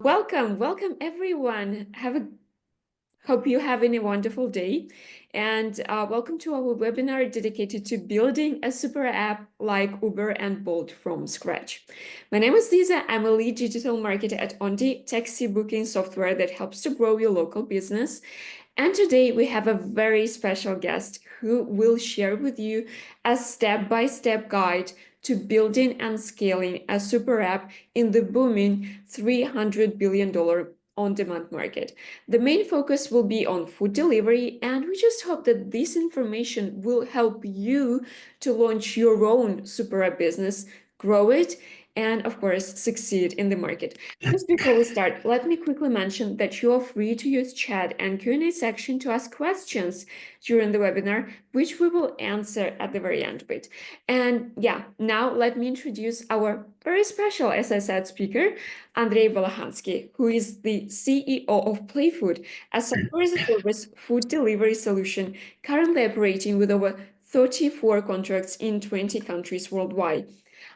Welcome everyone. Hope you're having a wonderful day, and welcome to our webinar dedicated to building a super app like Uber and Bolt from scratch. My name is Lisa. I'm a lead digital marketer at Ondi, taxi booking software that helps to grow your local business. And today we have a very special guest who will share with you a step-by-step guide to building and scaling a super app in the booming $300 billion on-demand market. The main focus will be on food delivery, and we just hope that this information will help you to launch your own super app business, grow it, and of course, succeed in the market. Just before we start, let me quickly mention that you are free to use chat and Q&A section to ask questions during the webinar, which we will answer at the very end of it. And yeah, now let me introduce our very special, as I said, speaker, Andrei Volohansky, who is the CEO of Playfood, a software-as-a-service food delivery solution currently operating with over 34 contracts in 20 countries worldwide.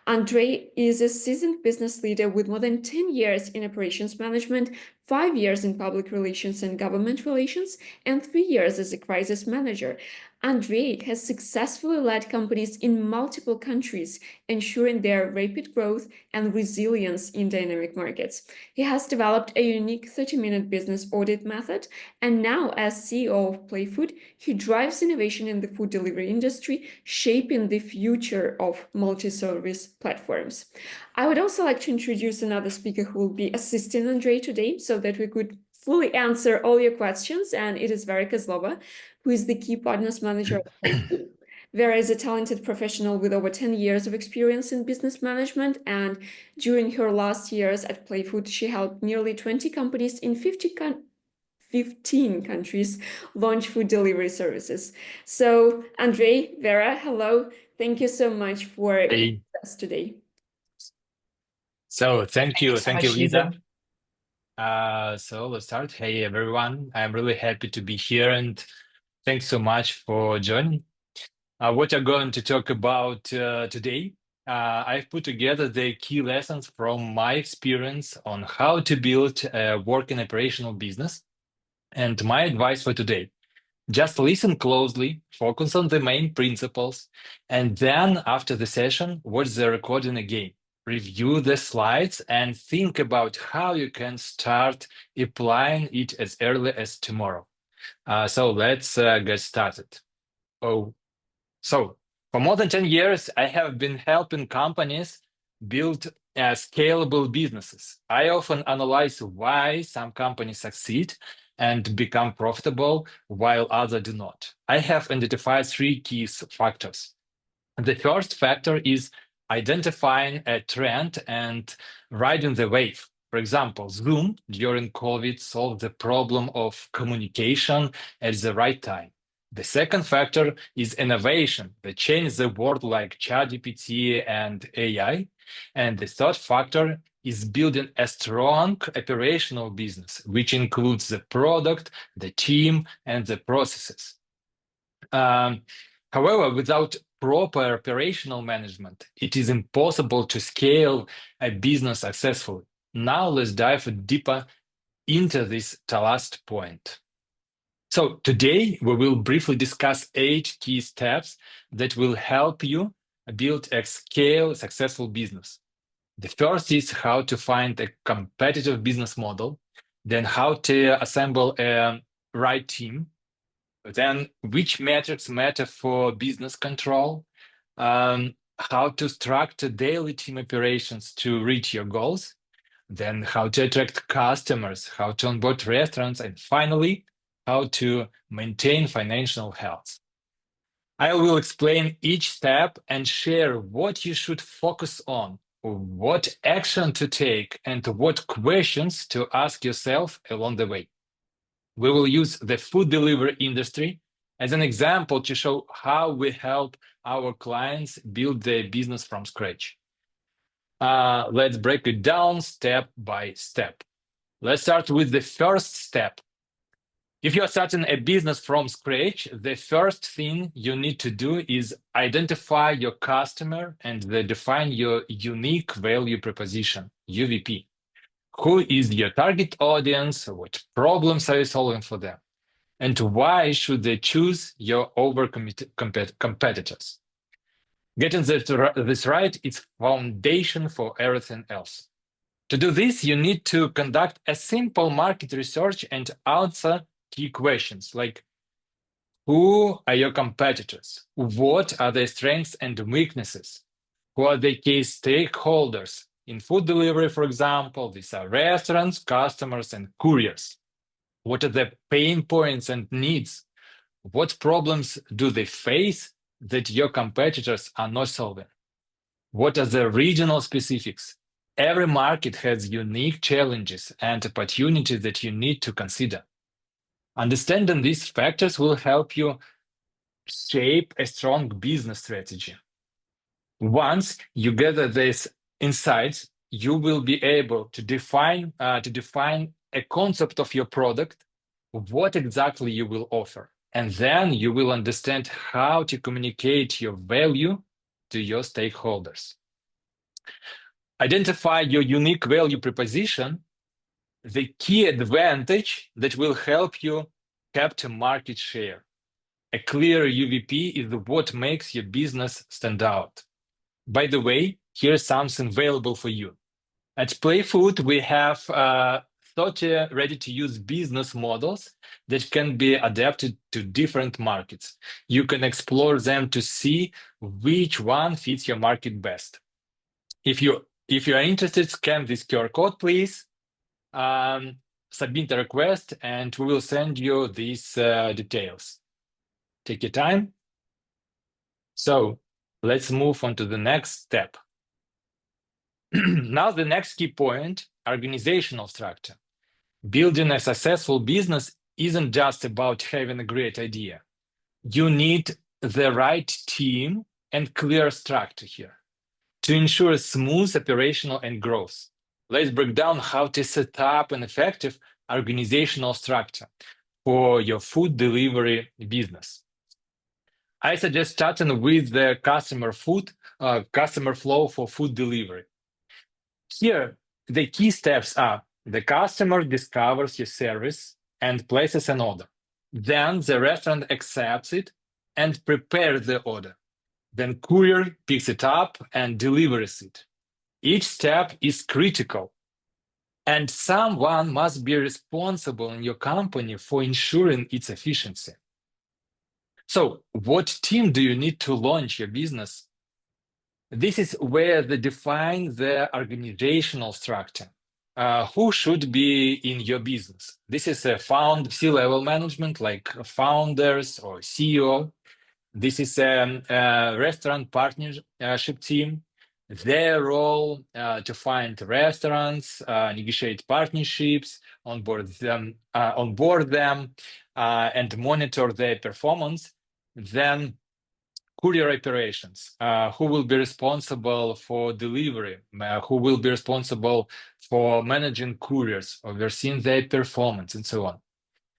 Andrei is a seasoned business leader with more than 10 years in operations management, 5 years in public relations and government relations, and 3 years as a crisis manager. Andrei has successfully led companies in multiple countries, ensuring their rapid growth and resilience in dynamic markets. He has developed a unique 30-minute business audit method, and now as CEO of Playfood, he drives innovation in the food delivery industry, shaping the future of multi-service platforms. I would also like to introduce another speaker who will be assisting Andrei today so that we could fully answer all your questions, and it is Vera Kozlova, who is the Key Partners Manager at Playfood. Vera is a talented professional with over 10 years of experience in business management, and during her last years at Playfood, she helped nearly 20 companies in 15 countries launch food delivery services. So, Andrei, Vera, hello. Thank you so much for Hey. us today. So thank you, so much, Lisa. So let's start. Hey everyone, I'm really happy to be here and thanks so much for joining. What I'm going to talk about today, I've put together the key lessons from my experience on how to build a working operational business. And my advice for today, just listen closely, focus on the main principles, and then after the session, watch the recording again. Review the slides and think about how you can start applying it as early as tomorrow. So let's get started. So for more than 10 years, I have been helping companies build scalable businesses. I often analyze why some companies succeed and become profitable while others do not. I have identified three key factors. The first factor is identifying a trend and riding the wave. For example, Zoom during COVID solved the problem of communication at the right time. The second factor is innovation that changed the world, like ChatGPT and AI. And the third factor is building a strong operational business, which includes the product, the team, and the processes. However, without proper operational management, it is impossible to scale a business successfully. Now let's dive deeper into this last point. So today we will briefly discuss 8 key steps that will help you build a successful business. The first is how to find a competitive business model, then how to assemble a right team, then which metrics matter for business control, how to structure daily team operations to reach your goals, then how to attract customers, how to onboard restaurants, and finally, how to maintain financial health. I will explain each step and share what you should focus on, what action to take, and what questions to ask yourself along the way. We will use the food delivery industry as an example to show how we help our clients build their business from scratch. Let's break it down step by step. Let's start with the first step. If you're starting a business from scratch, the first thing you need to do is identify your customer and define your unique value proposition, UVP. Who is your target audience? What problems are you solving for them? And why should they choose your over competitors? Getting this right is foundation for everything else. To do this, you need to conduct a simple market research and answer key questions like who are your competitors? What are their strengths and weaknesses? Who are the key stakeholders? In food delivery, for example, these are restaurants, customers, and couriers. What are the pain points and needs? What problems do they face that your competitors are not solving? What are the regional specifics? Every market has unique challenges and opportunities that you need to consider. Understanding these factors will help you shape a strong business strategy. Once you gather these insights, you will be able to define a concept of your product, what exactly you will offer, and then you will understand how to communicate your value to your stakeholders. Identify your unique value proposition, the key advantage that will help you capture market share. A clear UVP is what makes your business stand out. By the way, here's something available for you. At Playfood, we have 30 ready-to-use business models that can be adapted to different markets. You can explore them to see which one fits your market best. If you are interested, scan this QR code, please. Submit a request, and we will send you these details. Take your time. So let's move on to the next step. Now, the next key point, organizational structure. Building a successful business isn't just about having a great idea. You need the right team and clear structure here to ensure smooth operational and growth. Let's break down how to set up an effective organizational structure for your food delivery business. I suggest starting with the customer flow for food delivery. Here, the key steps are the customer discovers your service and places an order. Then the restaurant accepts it and prepares the order. Then courier picks it up and delivers it. Each step is critical, and someone must be responsible in your company for ensuring its efficiency. So, what team do you need to launch your business? This is where they define the organizational structure. Who should be in your business? This is a C-level management, like founders or CEO. This is a restaurant partnership team. Their role to find restaurants, negotiate partnerships, onboard them, and monitor their performance. Then courier operations, who will be responsible for delivery, who will be responsible for managing couriers, overseeing their performance, and so on.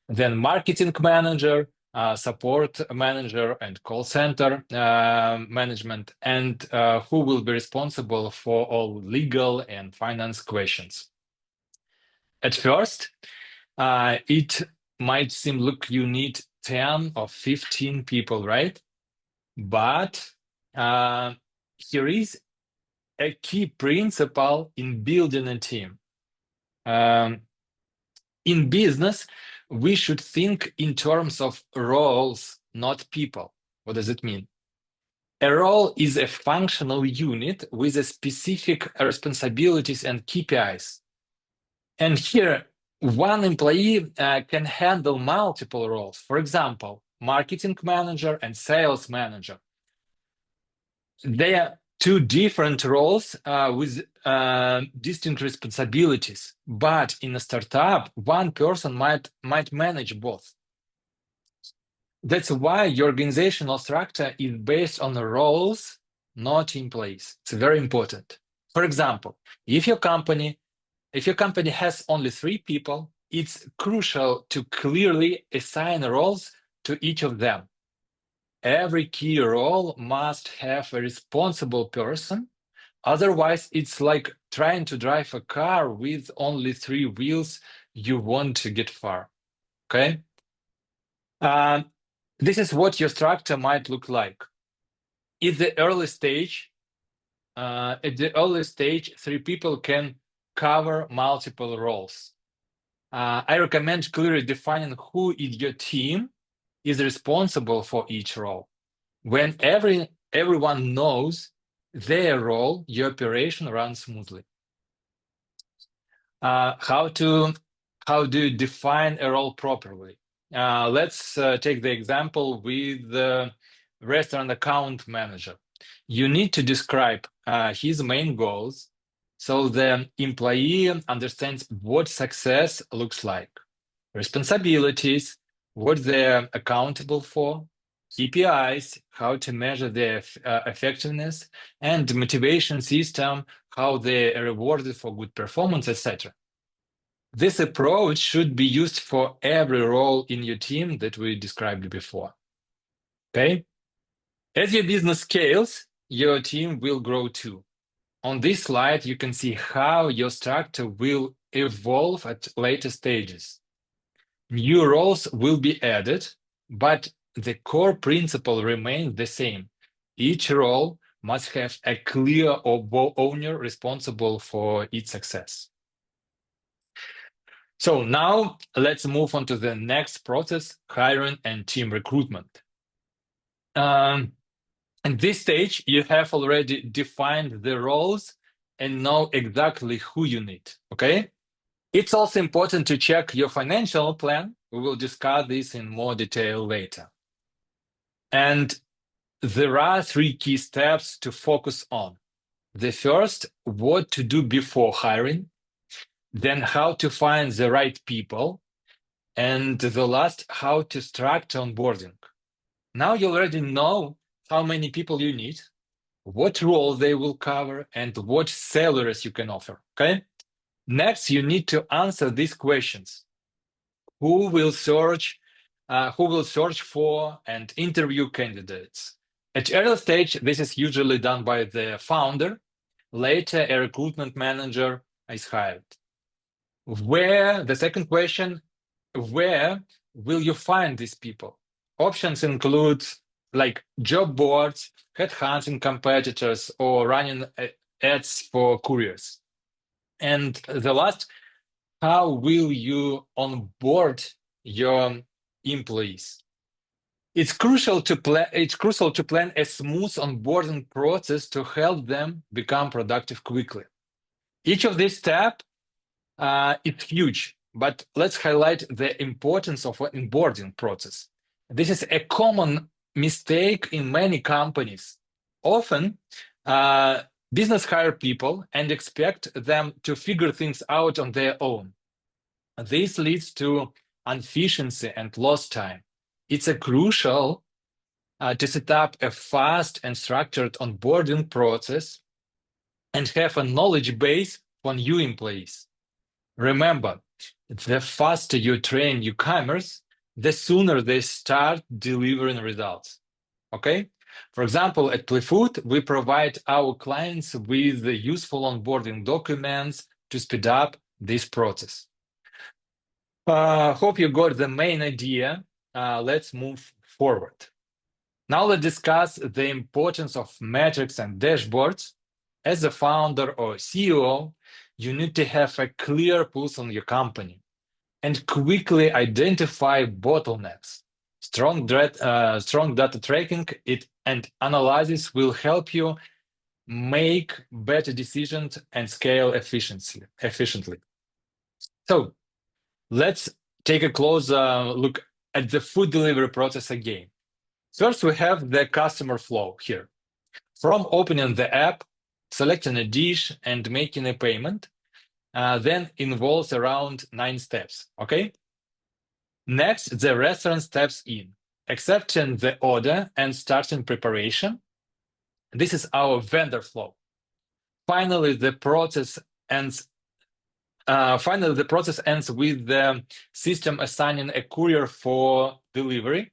Then marketing manager, support manager, and call center management, and who will be responsible for all legal and finance questions. At first, it might seem, look, you need 10 or 15 people, right? But here is a key principle in building a team. In business, we should think in terms of roles, not people. What does it mean? A role is a functional unit with a specific responsibilities and KPIs. And here, one employee can handle multiple roles. For example, marketing manager and sales manager. They are two different roles with distinct responsibilities, but in a startup, one person might manage both. That's why your organizational structure is based on the roles, not employees. It's very important. For example, if your company has only 3 people, it's crucial to clearly assign roles to each of them. Every key role must have a responsible person Otherwise, it's like trying to drive a car with only 3 wheels. You won't get far. Okay? This is what your structure might look like. At the early stage, 3 people can cover multiple roles. I recommend clearly defining who in your team is responsible for each role. When everyone knows their role, your operation runs smoothly. How do you define a role properly? Let's take the example with the restaurant account manager. You need to describe his main goals so the employee understands what success looks like, responsibilities, what they're accountable for, KPIs, how to measure their effectiveness, and motivation system, how they are rewarded for good performance, etc. This approach should be used for every role in your team that we described before. Okay? As your business scales, your team will grow too. On this slide, you can see how your structure will evolve at later stages. New roles will be added, but the core principle remains the same. Each role must have a clear owner responsible for its success. So now let's move on to the next process, hiring and team recruitment. At this stage, you have already defined the roles and know exactly who you need, okay? It's also important to check your financial plan. We will discuss this in more detail later. And there are 3 key steps to focus on. The first, what to do before hiring, then how to find the right people, and the last, how to structure onboarding. Now you already know how many people you need, what role they will cover, and what salaries you can offer, okay? Next, you need to answer these questions. Who will search for and interview candidates? At early stage, this is usually done by the founder. Later, a recruitment manager is hired. The second question, where will you find these people? Options include like job boards, headhunting competitors, or running ads for couriers. And the last, how will you onboard your employees? It's crucial to plan a smooth onboarding process to help them become productive quickly. Each of these steps is huge, but let's highlight the importance of an onboarding process. This is a common mistake in many companies. Often, business hire people and expect them to figure things out on their own. This leads to inefficiency and lost time. It's crucial to set up a fast and structured onboarding process and have a knowledge base for new employees. Remember, the faster you train newcomers, the sooner they start delivering results. Okay? For example, at Playfood, we provide our clients with the useful onboarding documents to speed up this process. Hope you got the main idea. Let's move forward. Now let's discuss the importance of metrics and dashboards. As a founder or CEO, you need to have a clear pulse on your company and quickly identify bottlenecks. Strong data tracking and analysis will help you make better decisions and scale efficiently. So let's take a closer look at the food delivery process again. First, we have the customer flow here. From opening the app, selecting a dish, and making a payment, then involves around 9 steps, okay? Next, the restaurant steps in, accepting the order and starting preparation. This is our vendor flow. Finally, the process ends with the system assigning a courier for delivery.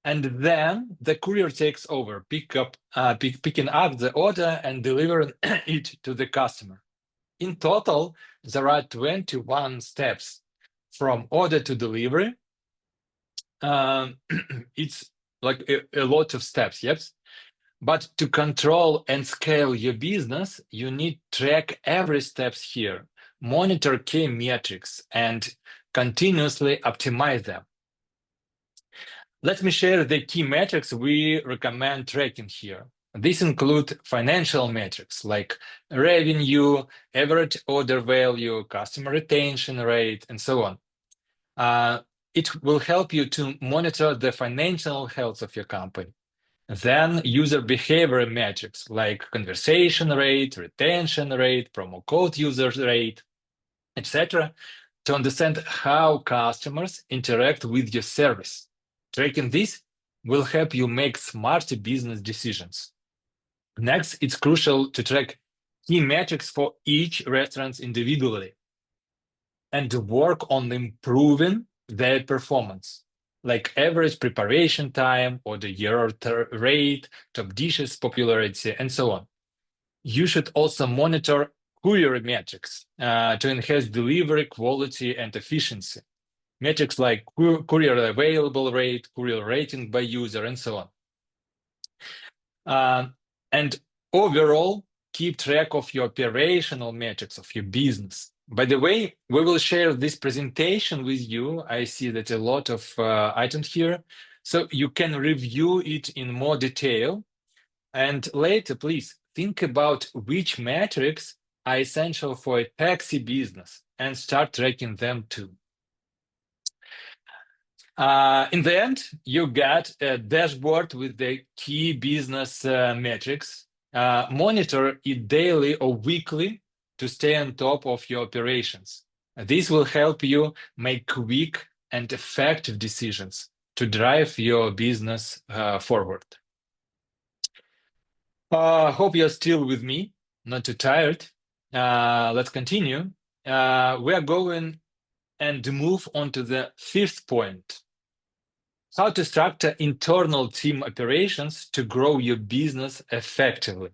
and then the courier takes over, picking up the order and delivering it to the customer. In total, there are 21 steps from order to delivery. It's like a lot of steps, yes? But to control and scale your business, you need to track every steps here, monitor key metrics, and continuously optimize them. Let me share the key metrics we recommend tracking here. These include financial metrics like revenue, average order value, customer retention rate, and so on. It will help you to monitor the financial health of your company. Then user behavior metrics like conversation rate, retention rate, promo code user rate, etc., to understand how customers interact with your service. Tracking this will help you make smarter business decisions. Next, it's crucial to track key metrics for each restaurant individually and to work on improving their performance, like average preparation time, order error rate, top dishes popularity, and so on. You should also monitor courier metrics to enhance delivery quality and efficiency. Metrics like courier available rate, courier rating by user, and so on. And overall, keep track of your operational metrics of your business. By the way, we will share this presentation with you. I see that a lot of items here, so you can review it in more detail. And later, please think about which metrics are essential for a taxi business and start tracking them too. In the end, you get a dashboard with the key business metrics. Monitor it daily or weekly to stay on top of your operations. This will help you make quick and effective decisions to drive your business forward. Hope you're still with me, not too tired. Let's continue. We are going and move on to the fifth point. How to structure internal team operations to grow your business effectively.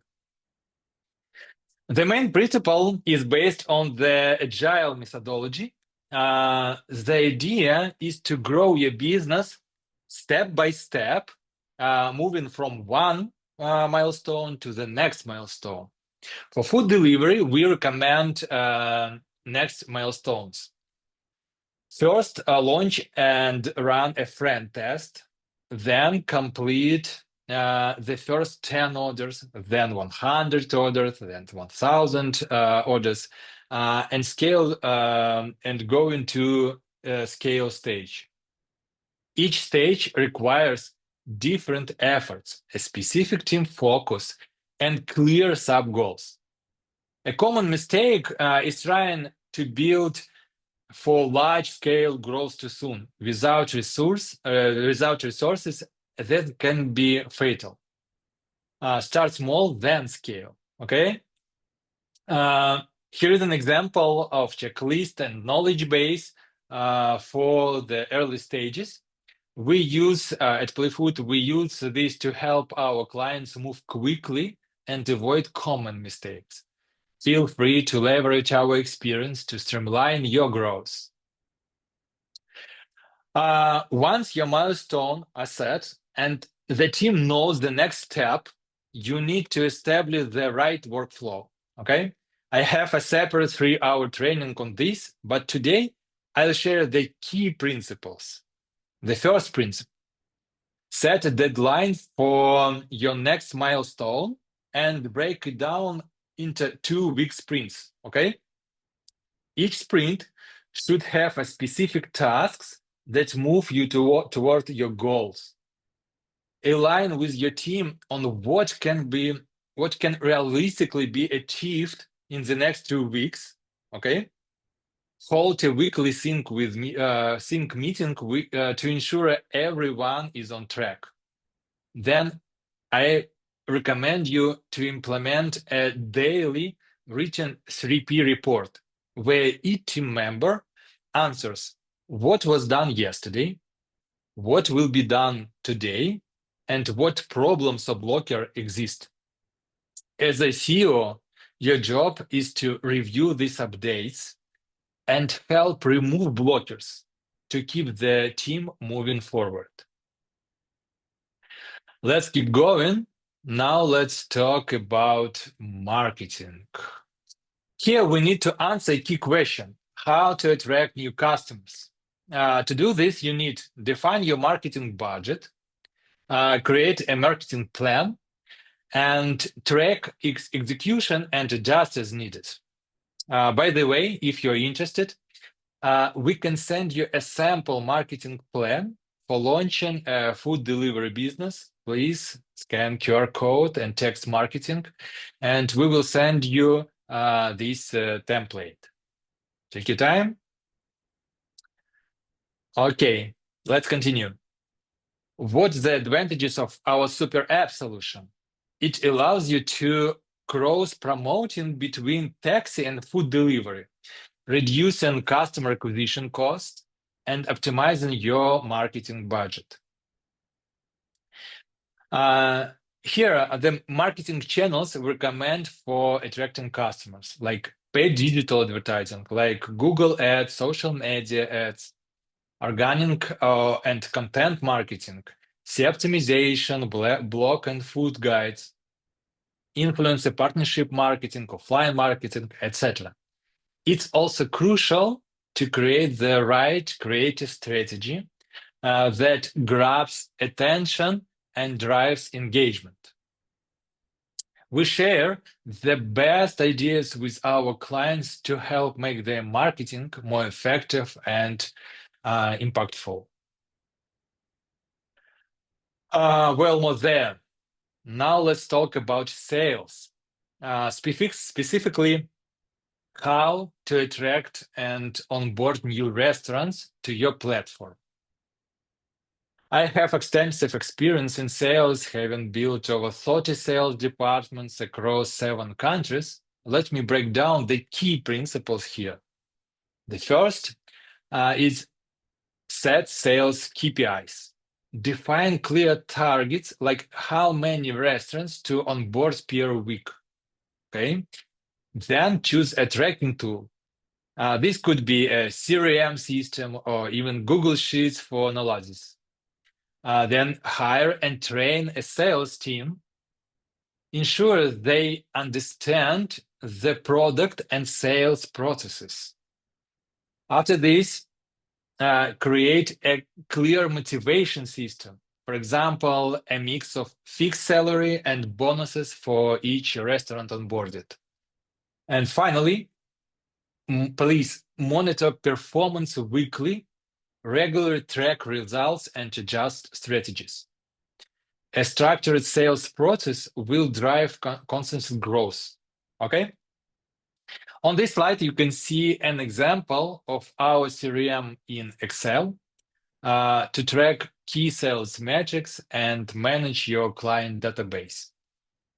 The main principle is based on the agile methodology. The idea is to grow your business step by step, moving from one milestone to the next milestone. For food delivery, we recommend next milestones. First, launch and run a friend test, then complete the first 10 orders, then 100 orders, then 1,000 orders, and scale and go into a scale stage. Each stage requires different efforts, a specific team focus, and clear sub-goals. A common mistake is trying to build for large-scale growth too soon without resources that can be fatal. Start small, then scale. Okay. Here is an example of checklist and knowledge base for the early stages. We use at Playfood, we use this to help our clients move quickly and avoid common mistakes. Feel free to leverage our experience to streamline your growth. Once your milestones are set and the team knows the next step, you need to establish the right workflow, okay? I have a separate 3-hour training on this, but today I'll share the key principles. The first principle, set a deadline for your next milestone and break it down into 2-week sprints, okay? Each sprint should have a specific tasks that move you toward your goals. Align with your team on what can realistically be achieved in the next 2 weeks, okay? Hold a weekly sync meeting to ensure everyone is on track. Then I recommend you to implement a daily written 3P report where each team member answers what was done yesterday, what will be done today, and what problems or blocker exist. As a CEO, your job is to review these updates and help remove blockers to keep the team moving forward. Let's keep going. Now let's talk about marketing. Here we need to answer a key question: how to attract new customers. To do this, you need to define your marketing budget, create a marketing plan, and track execution and adjust as needed. By the way, if you're interested, we can send you a sample marketing plan for launching a food delivery business. Please scan QR code and text marketing, and we will send you this template. Take your time. Okay, let's continue. What's the advantages of our super app solution? It allows you to cross promoting between taxi and food delivery, reducing customer acquisition costs, and optimizing your marketing budget. Here are the marketing channels we recommend for attracting customers, like paid digital advertising, like Google ads, social media ads, organic and content marketing, SEO optimization, blog and food guides, influencer partnership marketing, offline marketing, etc. It's also crucial to create the right creative strategy that grabs attention and drives engagement. We share the best ideas with our clients to help make their marketing more effective and impactful. We're almost there. Now let's talk about sales. Specifically, how to attract and onboard new restaurants to your platform. I have extensive experience in sales, having built over 30 sales departments across 7 countries. Let me break down the key principles here. The first is set sales KPIs. Define clear targets, like how many restaurants to onboard per week. Okay. Then choose a tracking tool. This could be a CRM system or even Google Sheets for analysis. Then hire and train a sales team. Ensure they understand the product and sales processes. After this, create a clear motivation system. For example, a mix of fixed salary and bonuses for each restaurant onboarded. And finally, please monitor performance weekly, regularly track results, and adjust strategies. A structured sales process will drive constant growth. Okay? On this slide, you can see an example of our CRM in Excel to track key sales metrics and manage your client database.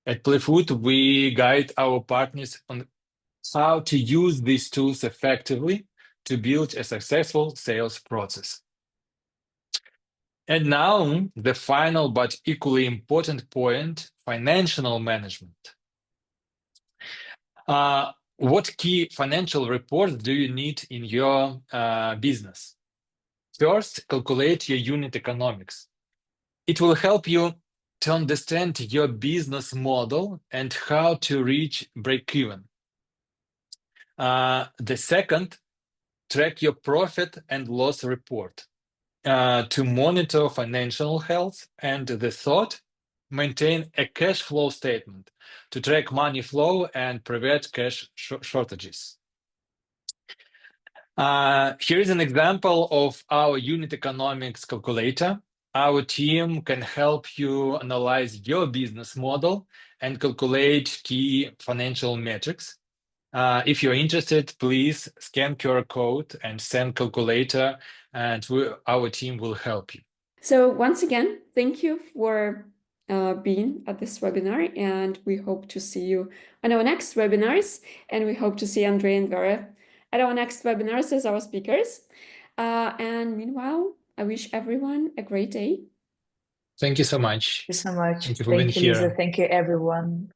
At Playfood, we guide our partners on how to use these tools effectively to build a successful sales process. And now, the final but equally important point: financial management. What key financial reports do you need in your business? First, calculate your unit economics. It will help you to understand your business model and how to reach break-even. The second, track your profit and loss report to monitor financial health. And the third, maintain a cash flow statement to track money flow and prevent cash shortages. Here is an example of our unit economics calculator. Our team can help you analyze your business model and calculate key financial metrics. If you're interested, please scan QR code and send calculator, and our team will help you. So once again, thank you for being at this webinar, and we hope to see you on our next webinars, and we hope to see Andrei and Vera at our next webinars as our speakers. And meanwhile, I wish everyone a great day. Thank you so much. Thank you so much. Thank you for being Thank you, Lisa. here. Thank you, everyone.